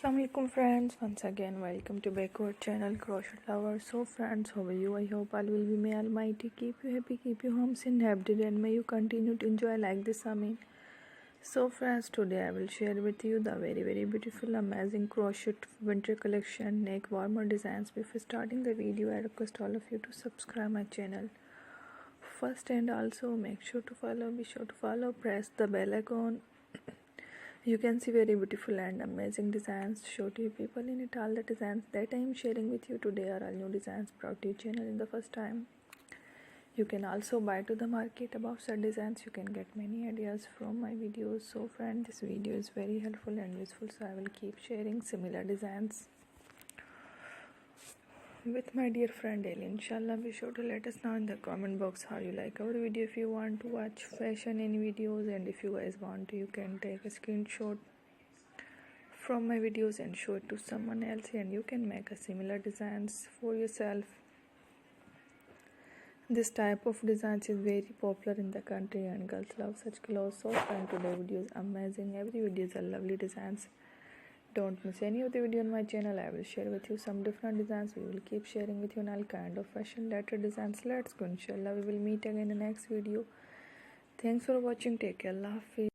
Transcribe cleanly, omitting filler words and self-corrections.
Assalamualaikum friends, once again welcome to backward channel Crochet Lovers. So friends, how are you? I hope all will be may almighty keep you happy, keep you home and happy, and may you continue to enjoy like this. So friends, today I will share with you the very beautiful amazing crochet winter collection neck warmer designs. Before starting the video, I request all of you to subscribe my channel first, and also make sure to follow, be sure to follow, press the bell icon. You can see very beautiful and amazing designs. Show to you people in it. All the designs that I am sharing with you today are all new designs brought to your channel in the first time. You can also buy to the market about such designs. You can get many ideas from my videos. So friend, this video is very helpful and useful, so I will keep sharing similar designs with my dear friend Ellie. Inshallah, be sure to let us know in the comment box how you like our video. If you want to watch fashion in videos, and if you guys want to, you can take a screenshot from my videos and show it to someone else, and you can make a similar designs for yourself. This type of designs is very popular in the country and girls love such clothes. So friend, today video is amazing. Every video is a lovely designs. Don't miss any of the video on my channel. I will share with you some different designs. We will keep sharing with you all kind of fashion related designs. Let's go. Inshallah, we will meet again in the next video. Thanks for watching. Take care. Allah Hafiz.